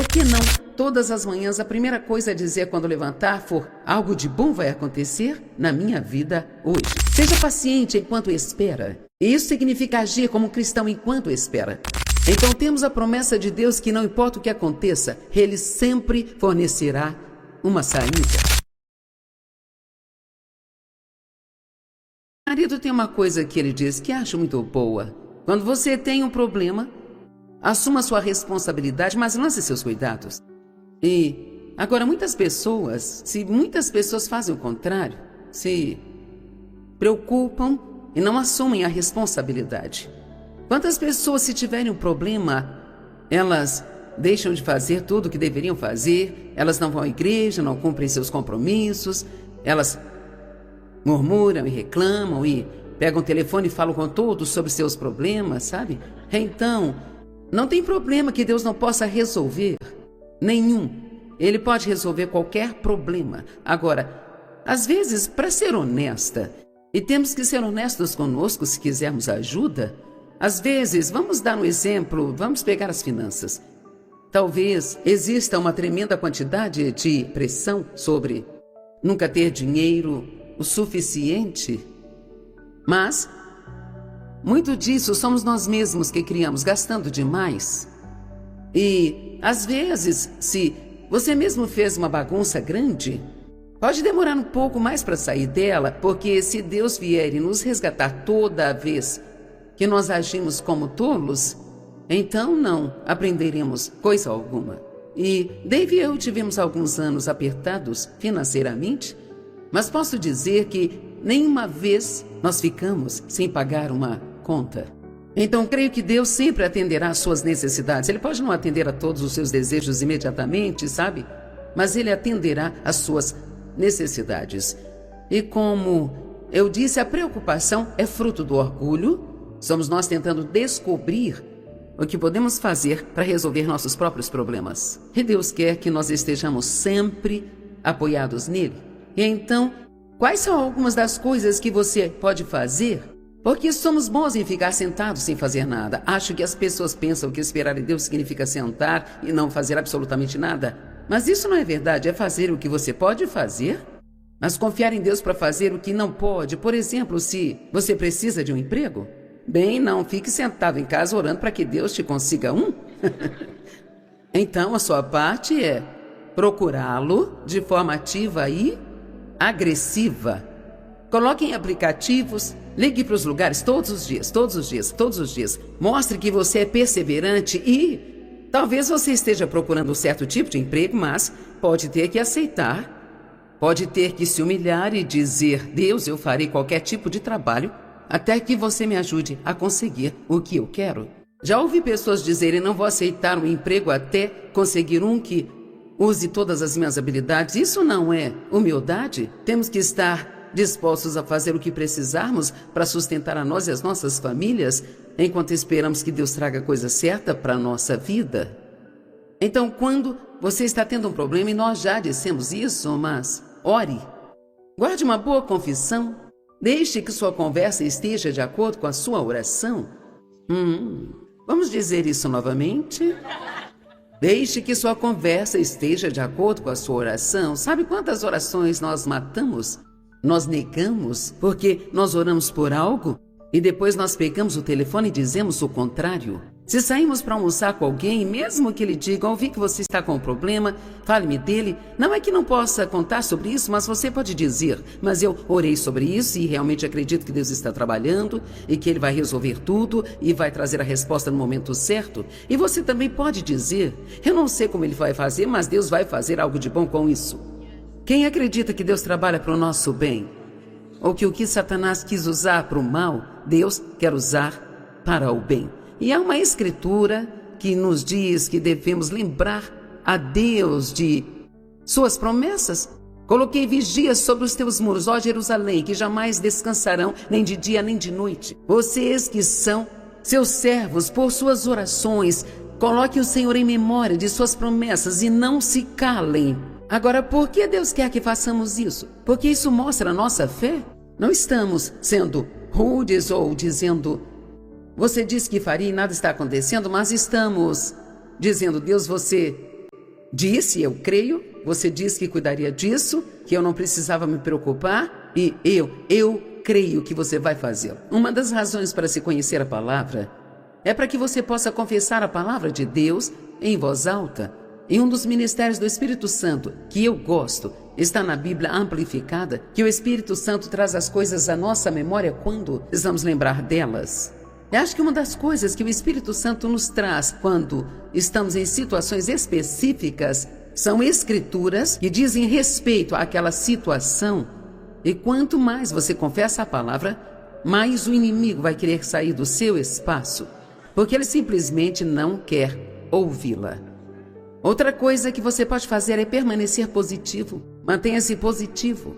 Por que não? Todas as manhãs, a primeira coisa a dizer quando levantar for: algo de bom vai acontecer na minha vida hoje. Seja paciente enquanto espera. E isso significa agir como um cristão enquanto espera. Então temos a promessa de Deus que não importa o que aconteça, Ele sempre fornecerá uma saída. O marido tem uma coisa que ele diz que acho muito boa. Quando você tem um problema, assuma sua responsabilidade, mas lance seus cuidados. E agora muitas pessoas fazem o contrário, se preocupam e não assumem a responsabilidade. Quantas pessoas, se tiverem um problema, elas deixam de fazer tudo o que deveriam fazer, elas não vão à igreja, não cumprem seus compromissos, elas murmuram e reclamam e pegam o telefone e falam com todos sobre seus problemas, sabe? Então, não tem problema que Deus não possa resolver. Nenhum. Ele pode resolver qualquer problema. Agora, às vezes, para ser honesta, e temos que ser honestos conosco se quisermos ajuda, às vezes, vamos dar um exemplo, vamos pegar as finanças. Talvez exista uma tremenda quantidade de pressão sobre nunca ter dinheiro o suficiente, mas muito disso somos nós mesmos que criamos, gastando demais. E, às vezes, se você mesmo fez uma bagunça grande, pode demorar um pouco mais para sair dela, porque se Deus vier e nos resgatar toda vez que nós agimos como tolos, então não aprenderemos coisa alguma. E Dave e eu tivemos alguns anos apertados financeiramente, mas posso dizer que nenhuma vez nós ficamos sem pagar uma conta. Então creio que Deus sempre atenderá às suas necessidades. Ele pode não atender a todos os seus desejos imediatamente, sabe? Mas Ele atenderá às suas necessidades. E como eu disse, a preocupação é fruto do orgulho. Somos nós tentando descobrir o que podemos fazer para resolver nossos próprios problemas. E Deus quer que nós estejamos sempre apoiados nele. E então, quais são algumas das coisas que você pode fazer? Porque somos bons em ficar sentados sem fazer nada. Acho que as pessoas pensam que esperar em Deus significa sentar e não fazer absolutamente nada. Mas isso não é verdade, é fazer o que você pode fazer, mas confiar em Deus para fazer o que não pode. Por exemplo, se você precisa de um emprego, bem, não fique sentado em casa orando para que Deus te consiga um. Então, a sua parte é procurá-lo de forma ativa e agressiva. Coloque em aplicativos, ligue para os lugares todos os dias. Mostre que você é perseverante e talvez você esteja procurando um certo tipo de emprego, mas pode ter que aceitar, pode ter que se humilhar e dizer: Deus, eu farei qualquer tipo de trabalho até que você me ajude a conseguir o que eu quero. Já ouvi pessoas dizerem: não vou aceitar um emprego até conseguir um que use todas as minhas habilidades. Isso não é humildade. Temos que estar dispostos a fazer o que precisarmos para sustentar a nós e as nossas famílias, enquanto esperamos que Deus traga a coisa certa para a nossa vida. Então, quando você está tendo um problema, e nós já dissemos isso, mas ore. Guarde uma boa confissão. Deixe que sua conversa esteja de acordo com a sua oração. Vamos dizer isso novamente? Deixe que sua conversa esteja de acordo com a sua oração. Sabe quantas orações nós matamos? Nós negamos porque nós oramos por algo e depois nós pegamos o telefone e dizemos o contrário. Se saímos para almoçar com alguém, mesmo que ele diga: ouvi que você está com um problema, fale-me dele. Não é que não possa contar sobre isso, mas você pode dizer: mas eu orei sobre isso e realmente acredito que Deus está trabalhando e que Ele vai resolver tudo e vai trazer a resposta no momento certo. E você também pode dizer: eu não sei como Ele vai fazer, mas Deus vai fazer algo de bom com isso. Quem acredita que Deus trabalha para o nosso bem? Ou que o que Satanás quis usar para o mal, Deus quer usar para o bem? E há uma escritura que nos diz que devemos lembrar a Deus de suas promessas. Coloquei vigias sobre os teus muros, ó Jerusalém, que jamais descansarão, nem de dia nem de noite. Vocês que são seus servos, por suas orações, coloquem o Senhor em memória de suas promessas e não se calem. Agora, por que Deus quer que façamos isso? Porque isso mostra a nossa fé. Não estamos sendo rudes ou dizendo: você disse que faria e nada está acontecendo, mas estamos dizendo: Deus, você disse, eu creio, você disse que cuidaria disso, que eu não precisava me preocupar, e eu creio que você vai fazê-lo. Uma das razões para se conhecer a palavra é para que você possa confessar a palavra de Deus em voz alta. E um dos ministérios do Espírito Santo, que eu gosto, está na Bíblia amplificada, que o Espírito Santo traz as coisas à nossa memória quando precisamos lembrar delas. Eu acho que uma das coisas que o Espírito Santo nos traz quando estamos em situações específicas são escrituras que dizem respeito àquela situação. E quanto mais você confessa a palavra, mais o inimigo vai querer sair do seu espaço, porque ele simplesmente não quer ouvi-la. Outra coisa que você pode fazer é permanecer positivo. Mantenha-se positivo.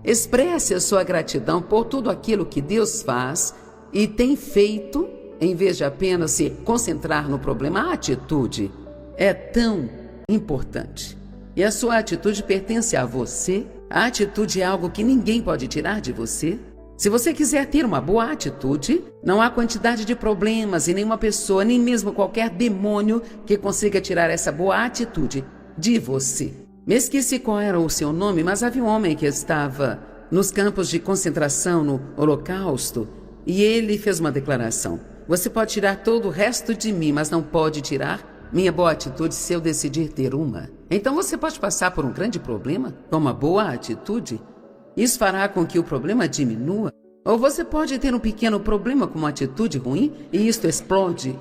Expresse a sua gratidão por tudo aquilo que Deus faz e tem feito, em vez de apenas se concentrar no problema. A atitude é tão importante. E a sua atitude pertence a você. A atitude é algo que ninguém pode tirar de você. Se você quiser ter uma boa atitude, não há quantidade de problemas e nenhuma pessoa, nem mesmo qualquer demônio que consiga tirar essa boa atitude de você. Me esqueci qual era o seu nome, mas havia um homem que estava nos campos de concentração no Holocausto e ele fez uma declaração: você pode tirar todo o resto de mim, mas não pode tirar minha boa atitude se eu decidir ter uma. Então você pode passar por um grande problema com uma boa atitude. Isso fará com que o problema diminua. Ou você pode ter um pequeno problema com uma atitude ruim e isto explode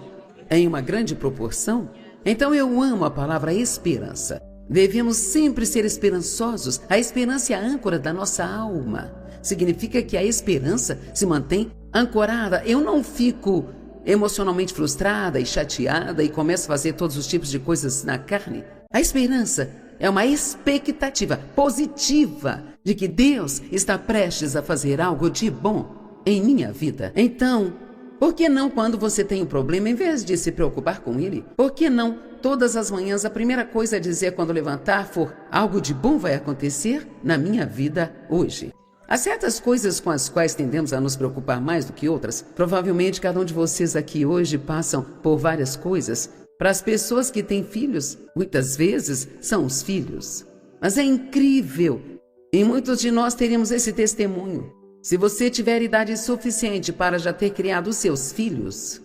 em uma grande proporção. Então eu amo a palavra esperança. Devemos sempre ser esperançosos. A esperança é a âncora da nossa alma. Significa que a esperança se mantém ancorada. Eu não fico emocionalmente frustrada e chateada e começo a fazer todos os tipos de coisas na carne. A esperança é uma expectativa positiva de que Deus está prestes a fazer algo de bom em minha vida. Então, por que não, quando você tem um problema, em vez de se preocupar com ele, por que não todas as manhãs a primeira coisa a dizer quando levantar for: algo de bom vai acontecer na minha vida hoje? Há certas coisas com as quais tendemos a nos preocupar mais do que outras. Provavelmente cada um de vocês aqui hoje passam por várias coisas. Para as pessoas que têm filhos, muitas vezes são os filhos. Mas é incrível, e muitos de nós teríamos esse testemunho. Se você tiver idade suficiente para já ter criado os seus filhos,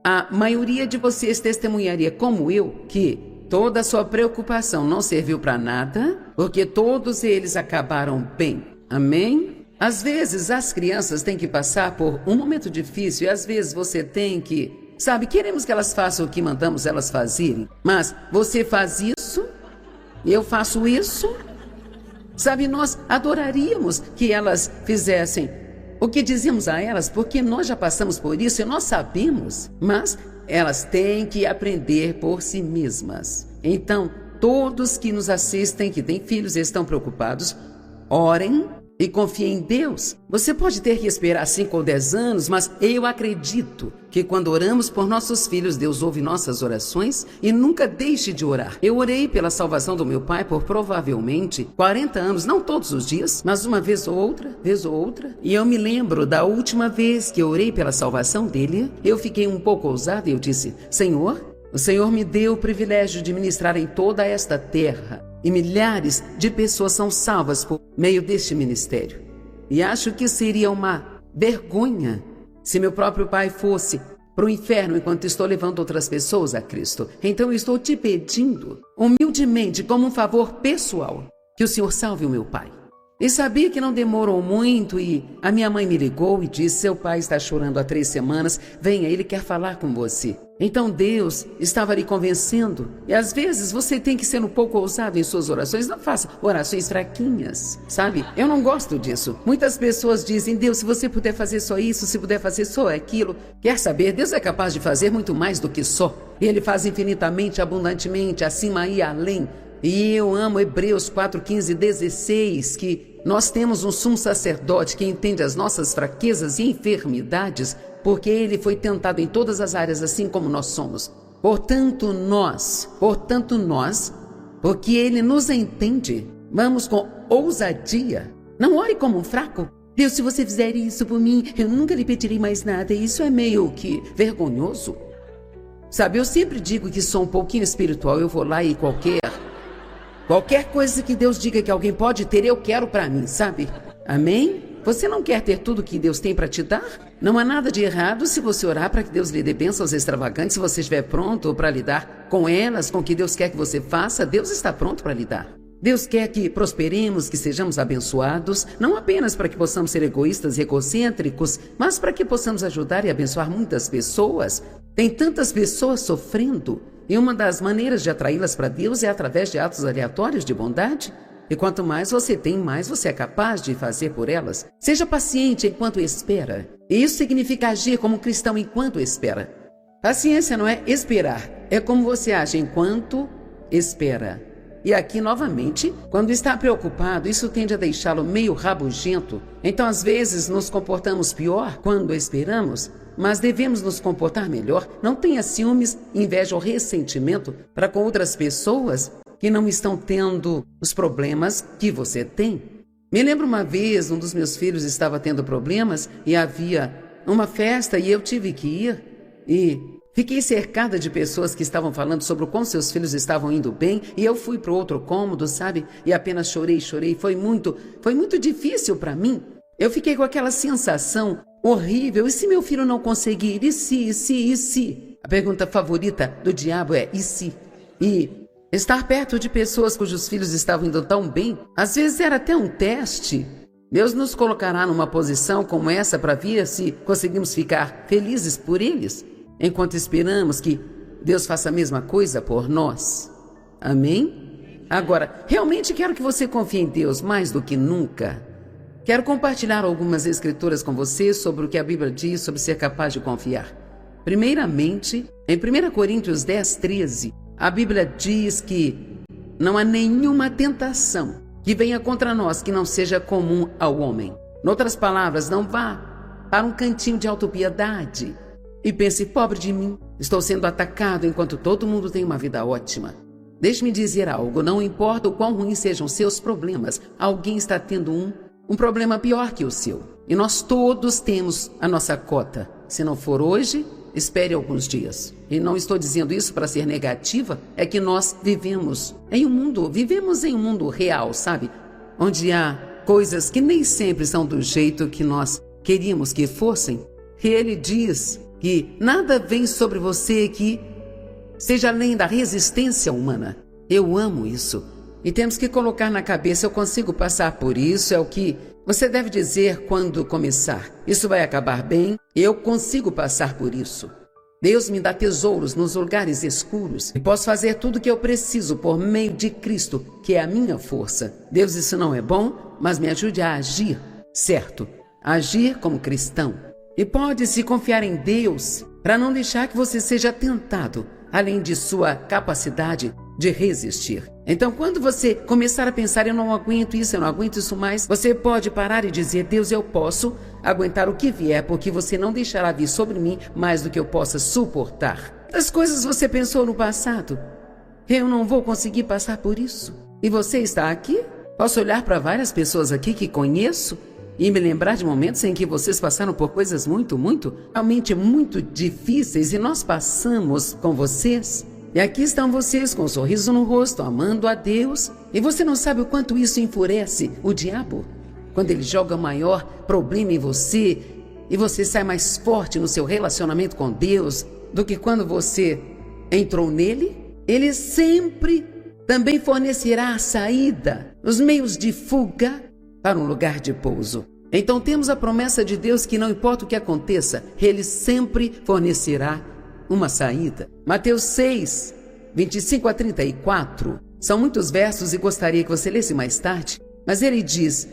a maioria de vocês testemunharia, como eu, que toda a sua preocupação não serviu para nada, porque todos eles acabaram bem. Amém? Às vezes as crianças têm que passar por um momento difícil e às vezes você tem que, queremos que elas façam o que mandamos elas fazerem, mas você faz isso e eu faço isso. Nós adoraríamos que elas fizessem o que dizemos a elas, porque nós já passamos por isso e nós sabemos, mas elas têm que aprender por si mesmas. Então, todos que nos assistem, que têm filhos e estão preocupados, orem e confiem em Deus. Você pode ter que esperar 5 ou 10 anos, mas eu acredito que quando oramos por nossos filhos, Deus ouve nossas orações e nunca deixe de orar. Eu orei pela salvação do meu pai por provavelmente 40 anos, não todos os dias, mas uma vez ou outra. E eu me lembro da última vez que eu orei pela salvação dele, eu fiquei um pouco ousada e eu disse: Senhor, o Senhor me deu o privilégio de ministrar em toda esta terra. E milhares de pessoas são salvas por meio deste ministério. E acho que seria uma vergonha se meu próprio pai fosse para o inferno enquanto estou levando outras pessoas a Cristo. Então eu estou te pedindo, humildemente, como um favor pessoal, que o Senhor salve o meu pai. E sabia que não demorou muito e a minha mãe me ligou e disse: seu pai está chorando há 3 semanas, venha, ele quer falar com você. Então Deus estava lhe convencendo. E às vezes você tem que ser um pouco ousado em suas orações. Não faça orações fraquinhas, Eu não gosto disso. Muitas pessoas dizem: Deus, se você puder fazer só isso, se puder fazer só aquilo. Quer saber? Deus é capaz de fazer muito mais do que só. E Ele faz infinitamente, abundantemente, acima e além. E eu amo Hebreus 4, 15 e 16, que nós temos um sumo sacerdote que entende as nossas fraquezas e enfermidades, porque ele foi tentado em todas as áreas, assim como nós somos. Portanto nós, porque ele nos entende, vamos com ousadia. Não ore como um fraco. Deus, se você fizer isso por mim, eu nunca lhe pedirei mais nada. Isso é meio que vergonhoso. Eu sempre digo que sou um pouquinho espiritual. Eu vou lá e qualquer Qualquer coisa que Deus diga que alguém pode ter, eu quero para mim, sabe? Amém? Você não quer ter tudo que Deus tem para te dar? Não há nada de errado se você orar para que Deus lhe dê bênçãos extravagantes. Se você estiver pronto para lidar com elas, com o que Deus quer que você faça, Deus está pronto para lidar. Deus quer que prosperemos, que sejamos abençoados, não apenas para que possamos ser egoístas e egocêntricos, mas para que possamos ajudar e abençoar muitas pessoas. Tem tantas pessoas sofrendo, e uma das maneiras de atraí-las para Deus é através de atos aleatórios de bondade. E quanto mais você tem, mais você é capaz de fazer por elas. Seja paciente enquanto espera. E isso significa agir como um cristão enquanto espera. Paciência não é esperar, é como você age enquanto espera. E aqui, novamente, quando está preocupado, isso tende a deixá-lo meio rabugento. Então, às vezes, nos comportamos pior quando esperamos, mas devemos nos comportar melhor. Não tenha ciúmes, inveja ou ressentimento para com outras pessoas que não estão tendo os problemas que você tem. Me lembro uma vez, um dos meus filhos estava tendo problemas e havia uma festa e eu tive que ir. E fiquei cercada de pessoas que estavam falando sobre o quão seus filhos estavam indo bem e eu fui para o outro cômodo, sabe? E apenas chorei. Foi muito difícil para mim. Eu fiquei com aquela sensação horrível. E se meu filho não conseguir? E se? A pergunta favorita do diabo é e se? E estar perto de pessoas cujos filhos estavam indo tão bem, às vezes era até um teste. Deus nos colocará numa posição como essa para ver se conseguimos ficar felizes por eles, enquanto esperamos que Deus faça a mesma coisa por nós. Amém? Agora, realmente quero que você confie em Deus mais do que nunca. Quero compartilhar algumas escrituras com você sobre o que a Bíblia diz sobre ser capaz de confiar. Primeiramente, em 1 Coríntios 10:13, a Bíblia diz que não há nenhuma tentação que venha contra nós que não seja comum ao homem. Em outras palavras, não vá para um cantinho de autopiedade e pense, pobre de mim, estou sendo atacado enquanto todo mundo tem uma vida ótima. Deixe-me dizer algo, não importa o quão ruins sejam seus problemas, alguém está tendo um problema pior que o seu. E nós todos temos a nossa cota. Se não for hoje, espere alguns dias. E não estou dizendo isso para ser negativa, é que nós vivemos em um mundo real, sabe? Onde há coisas que nem sempre são do jeito que nós queríamos que fossem. E ele diz que nada vem sobre você que seja além da resistência humana. Eu amo isso. E temos que colocar na cabeça, eu consigo passar por isso, é o que você deve dizer quando começar. Isso vai acabar bem, eu consigo passar por isso. Deus me dá tesouros nos lugares escuros e posso fazer tudo o que eu preciso por meio de Cristo, que é a minha força. Deus, isso não é bom, mas me ajude a agir, certo? Agir como cristão. E pode-se confiar em Deus para não deixar que você seja tentado, além de sua capacidade de resistir. Então, quando você começar a pensar, eu não aguento isso mais, você pode parar e dizer, Deus, eu posso aguentar o que vier, porque você não deixará vir sobre mim mais do que eu possa suportar. As coisas você pensou no passado, eu não vou conseguir passar por isso. E você está aqui? Posso olhar para várias pessoas aqui que conheço e me lembrar de momentos em que vocês passaram por coisas realmente muito difíceis e nós passamos com vocês. E aqui estão vocês com um sorriso no rosto, amando a Deus. E você não sabe o quanto isso enfurece o diabo? Quando ele joga o maior problema em você e você sai mais forte no seu relacionamento com Deus do que quando você entrou nele, ele sempre também fornecerá a saída, os meios de fuga para um lugar de pouso. Então temos a promessa de Deus que não importa o que aconteça, ele sempre fornecerá uma saída. Mateus 6, 25 a 34. São muitos versos e gostaria que você lesse mais tarde. Mas ele diz,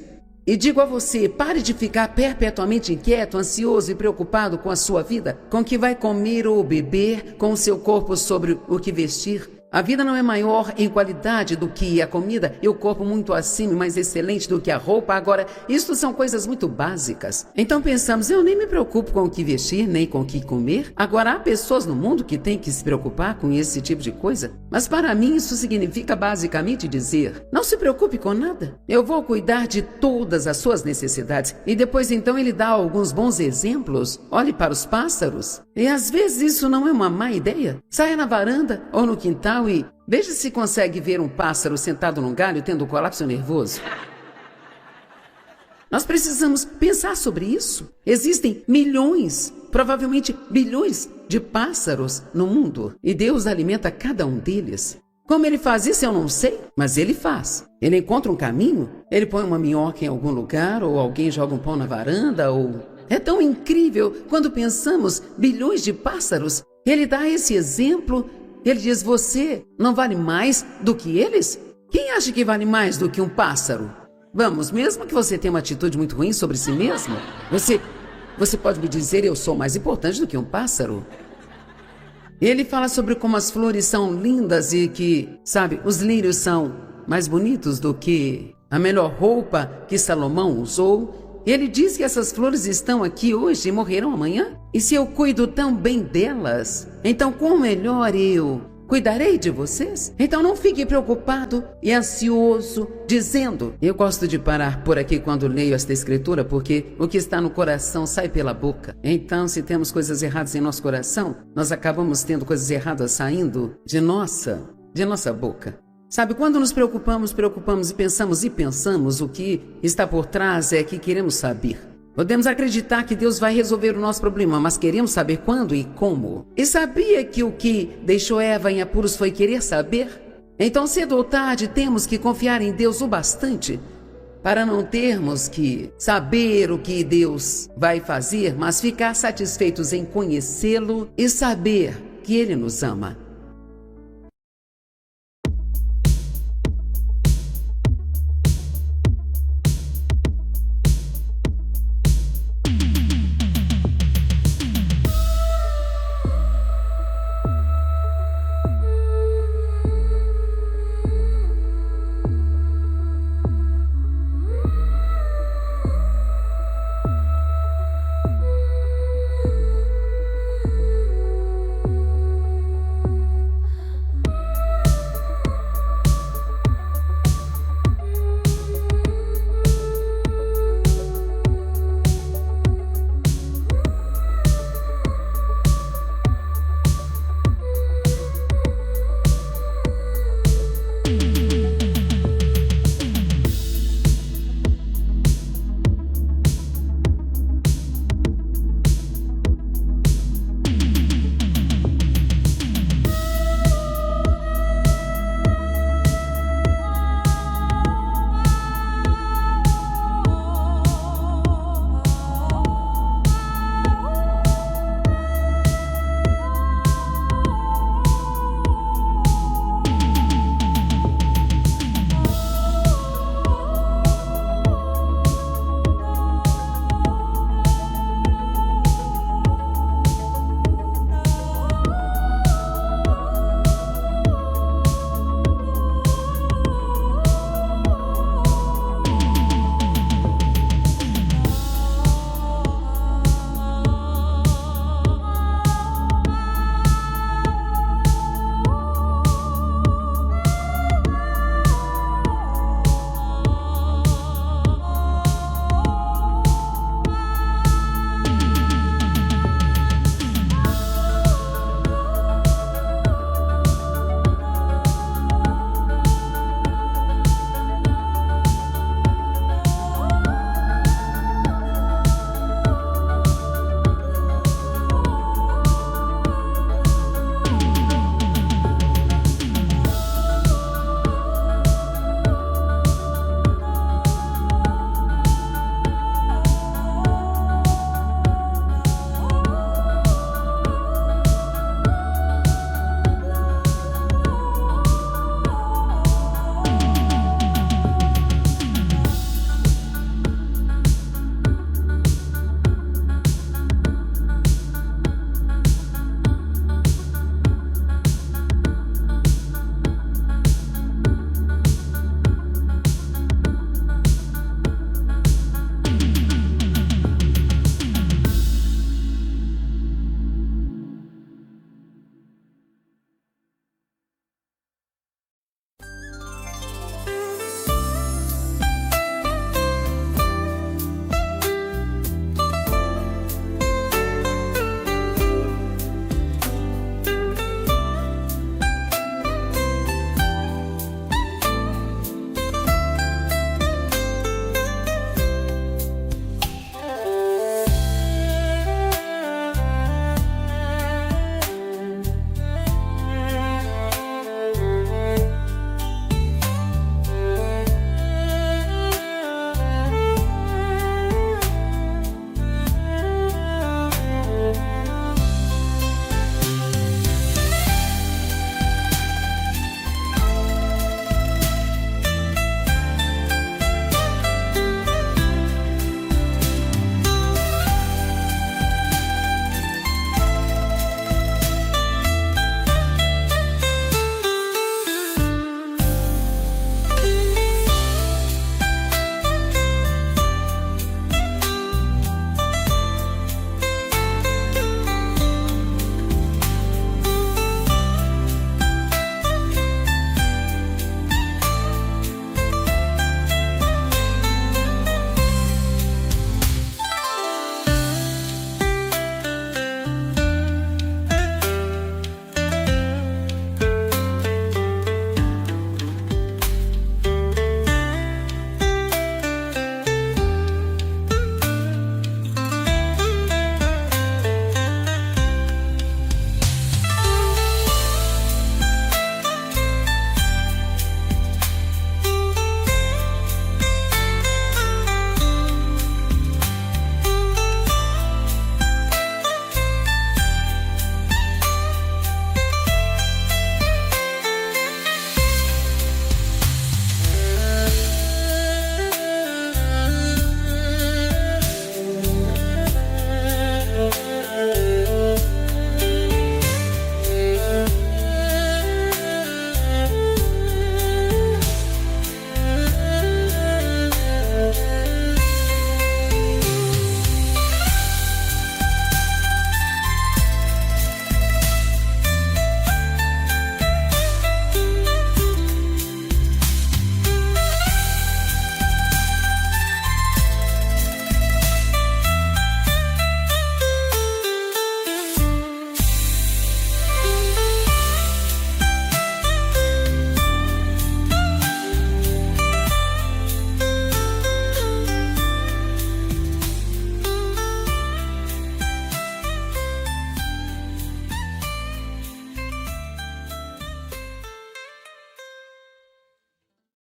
e digo a você, pare de ficar perpetuamente inquieto, ansioso e preocupado com a sua vida, com o que vai comer ou beber, com o seu corpo sobre o que vestir. A vida não é maior em qualidade do que a comida e o corpo muito acima e mais excelente do que a roupa. Agora, isso são coisas muito básicas. Então pensamos, eu nem me preocupo com o que vestir, nem com o que comer. Agora, há pessoas no mundo que têm que se preocupar com esse tipo de coisa. Mas para mim isso significa basicamente dizer, não se preocupe com nada. Eu vou cuidar de todas as suas necessidades. E depois então ele dá alguns bons exemplos. Olhe para os pássaros. E às vezes isso não é uma má ideia. Saia na varanda ou no quintal e Veja se consegue ver um pássaro sentado num galho tendo um colapso nervoso. Nós precisamos pensar sobre isso. Existem milhões, provavelmente bilhões de pássaros no mundo e Deus alimenta cada um deles. Como ele faz isso eu não sei, mas ele faz. Ele encontra um caminho, ele põe uma minhoca em algum lugar ou alguém joga um pão na varanda ou... É tão incrível quando pensamos bilhões de pássaros. Ele dá esse exemplo, ele diz, você não vale mais do que eles? Quem acha que vale mais do que um pássaro? Vamos, mesmo que você tenha uma atitude muito ruim sobre si mesmo, você pode me dizer, eu sou mais importante do que um pássaro? Ele fala sobre como as flores são lindas e que, sabe, os lírios são mais bonitos do que a melhor roupa que Salomão usou. Ele diz que essas flores estão aqui hoje e morrerão amanhã. E se eu cuido tão bem delas, então quão melhor eu cuidarei de vocês? Então não fique preocupado e ansioso, dizendo... Eu gosto de parar por aqui quando leio esta escritura, porque o que está no coração sai pela boca. Então, se temos coisas erradas em nosso coração, nós acabamos tendo coisas erradas saindo de nossa boca. Sabe, quando nos preocupamos e pensamos, o que está por trás é que queremos saber. Podemos acreditar que Deus vai resolver o nosso problema, mas queremos saber quando e como. E sabia que o que deixou Eva em apuros foi querer saber? Então, cedo ou tarde, temos que confiar em Deus o bastante para não termos que saber o que Deus vai fazer, mas ficar satisfeitos em conhecê-lo e saber que Ele nos ama.